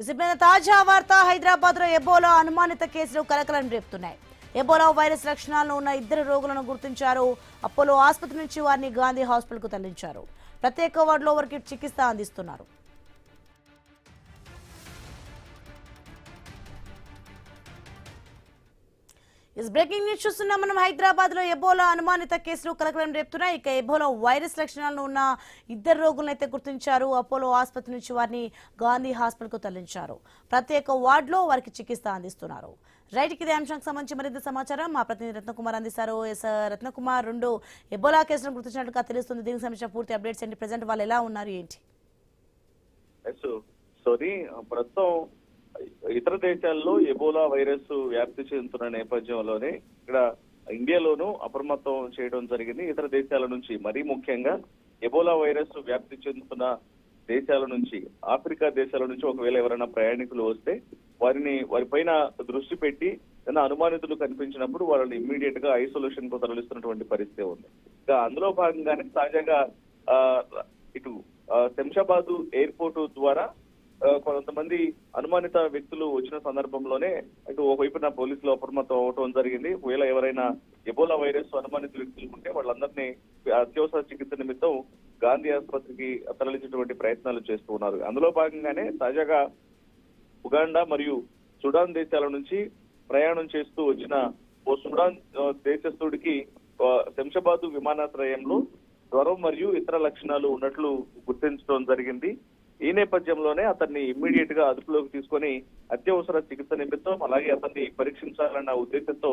విసిపోయిన తాజా వార్త హైదరాబాద్ లో ఎబోలా అనుమానిత కేసులు కలకలం రేపుతున్నాయి. ఎబోలా వైరస్ లక్షణాలు ఉన్న 2 రోగులను గుర్తించారు. అపోలో ఆసుపత్రి నుంచి వారిని గాంధీ హాస్పిటల్ కు తరలించారు. ప్రత్యేక వార్డులో వారికి చికిత్స అందిస్తున్నారు. బ్రేకింగ్ న్యూస్ చూస్తున్నాం మనం. హైదరాబాద్ లో ఎబోలా అనుమానిత కేసులు కలకలం రేపుతున్నాయి. ఇక ఎబోలా వైరస్ లక్షణాలను ఉన్న 2 రోగులను అయితే గుర్తించారు. అపోలో ఆసుపత్రి నుంచి వారిని గాంధీ హాస్పిటల్ కు తరలించారు. ప్రత్యేక వార్డులో వారికి చికిత్స అందిస్తున్నారు. రైట్, ఇదే అంశానికి సంబంధించి మరింత సమాచారం మా ప్రతినిధి రత్నకుమార్ అందిస్తారు. రత్నకుమార్, 2 ఎబోలా కేసులను గుర్తించినట్టుగా తెలుస్తుంది. దీనికి సంబంధించిన పూర్తి అప్డేట్స్ ఏంటి? ప్రెసెంట్ వాళ్ళు ఎలా ఉన్నారు, ఏంటి? ప్రస్తుతం ఇతర దేశాల్లో ఎబోలా వైరస్ వ్యాప్తి చెందుతున్న నేపథ్యంలోనే ఇక్కడ ఇండియాలోనూ అప్రమత్తం చేయడం జరిగింది. ఇతర దేశాల నుంచి, మరీ ముఖ్యంగా ఎబోలా వైరస్ వ్యాప్తి చెందుతున్న దేశాల నుంచి, ఆఫ్రికా దేశాల నుంచి ఒకవేళ ఎవరైనా ప్రయాణికులు వస్తే వారిపైన దృష్టి పెట్టి ఏదైనా అనుమానితులు కనిపించినప్పుడు వాళ్ళని ఇమ్మీడియట్ గా ఐసోలేషన్ కు తరలిస్తున్నటువంటి పరిస్థితి ఉంది. ఇంకా అందులో భాగంగానే తాజాగా ఇటు శంషాబాద్ ఎయిర్పోర్ట్ ద్వారా కొంతమంది అనుమానిత వ్యక్తులు వచ్చిన సందర్భంలోనే ఇటు ఒకవైపున పోలీసులు అప్రమత్తం అవటం జరిగింది. ఒకవేళ ఎవరైనా ఎబోలా వైరస్ అనుమానిత వ్యక్తులు ఉంటే వాళ్ళందరినీ అత్యవసర చికిత్స నిమిత్తం గాంధీ ఆసుపత్రికి తరలించేటువంటి ప్రయత్నాలు చేస్తూ ఉన్నారు. అందులో భాగంగానే తాజాగా ఉగాండా మరియు సుడాన్ దేశాల నుంచి ప్రయాణం చేస్తూ వచ్చిన ఓ సుడాన్ దేశస్థుడికి శంషాబాద్ విమానాశ్రయంలో జ్వరం మరియు ఇతర లక్షణాలు ఉన్నట్లు గుర్తించడం జరిగింది. ఈ నేపథ్యంలోనే అతన్ని ఇమ్మీడియట్ గా అదుపులోకి తీసుకొని అత్యవసర చికిత్స నిమిత్తం, అలాగే అతన్ని పరీక్షించాలన్న ఉద్దేశంతో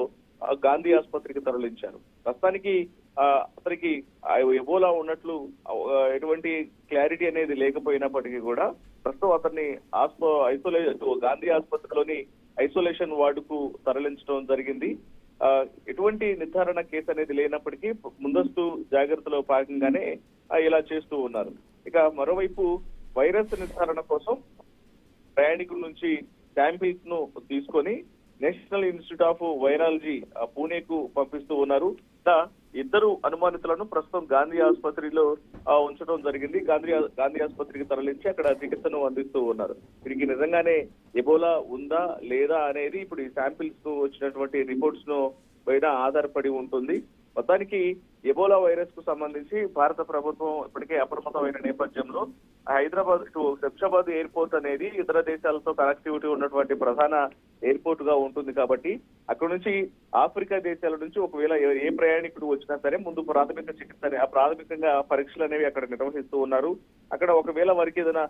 గాంధీ ఆసుపత్రికి తరలించారు. ప్రస్తుతానికి అతనికి ఎబోలా ఉన్నట్లు ఎటువంటి క్లారిటీ అనేది లేకపోయినప్పటికీ కూడా ప్రస్తుతం అతన్ని గాంధీ ఆసుపత్రిలోని ఐసోలేషన్ వార్డుకు తరలించడం జరిగింది. ఎటువంటి నిర్ధారణ కేసు అనేది లేనప్పటికీ ముందస్తు జాగ్రత్తలో భాగంగానే ఇలా చేస్తూ ఉన్నారు. ఇక మరోవైపు వైరస్ నిర్ధారణ కోసం ప్రయాణికుల నుంచి శాంపిల్స్ ను తీసుకొని నేషనల్ ఇన్స్టిట్యూట్ ఆఫ్ వైరాలజీ పూణేకు పంపిస్తూ ఉన్నారు. 2 అనుమానితులను ప్రస్తుతం గాంధీ ఆసుపత్రిలో ఉంచడం జరిగింది. గాంధీ ఆసుపత్రికి తరలించి అక్కడ చికిత్సను అందిస్తూ ఉన్నారు. వీరికి నిజంగానే ఎబోలా ఉందా లేదా అనేది ఇప్పుడు ఈ శాంపిల్స్ కు వచ్చినటువంటి రిపోర్ట్స్ ను పైన ఆధారపడి ఉంటుంది. మొత్తానికి ఎబోలా వైరస్ కు సంబంధించి భారత ప్రభుత్వం ఇప్పటికే అప్రమత్తమైన నేపథ్యంలో హైదరాబాద్ టు శంషాబాద్ ఎయిర్పోర్ట్ అనేది ఇతర దేశాలతో కనెక్టివిటీ ఉన్నటువంటి ప్రధాన ఎయిర్పోర్ట్ గా ఉంటుంది కాబట్టి అక్కడ నుంచి ఆఫ్రికా దేశాల నుంచి ఒకవేళ ఏ ప్రయాణికుడు వచ్చినా సరే ముందు ప్రాథమికంగా పరీక్షలు అనేవి అక్కడ నిర్వహిస్తూ ఉన్నారు. అక్కడ ఒకవేళ వారికి ఏదైనా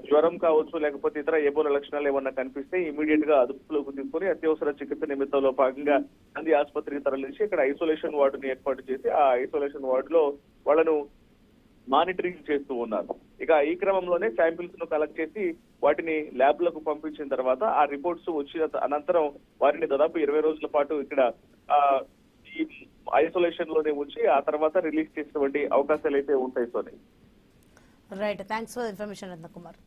జ్వరం కావచ్చు, లేకపోతే ఇతర ఎబోలా లక్షణాలు ఏమన్నా కనిపిస్తే ఇమీడియట్ గా అదుపులోకి తీసుకుని అత్యవసర చికిత్స నిమిత్తంలో భాగంగా గాంధీ ఆసుపత్రికి తరలించి ఇక్కడ ఐసోలేషన్ వార్డుని ఏర్పాటు చేసి ఆ ఐసోలేషన్ వార్డులో వాళ్ళను మానిటరింగ్ చేస్తూ ఉన్నారు. ఇక ఈ క్రమంలోనే శాంపిల్స్ ను కలెక్ట్ చేసి వాటిని ల్యాబ్ లకు పంపించిన తర్వాత ఆ రిపోర్ట్స్ వచ్చిన అనంతరం వారిని దాదాపు 20 రోజుల పాటు ఇక్కడ ఈ ఐసోలేషన్ లోనే ఉంచి ఆ తర్వాత రిలీజ్ చేసేటువంటి అవకాశాలు అయితే ఉంటాయి. Right, thanks for information Ratnakumar.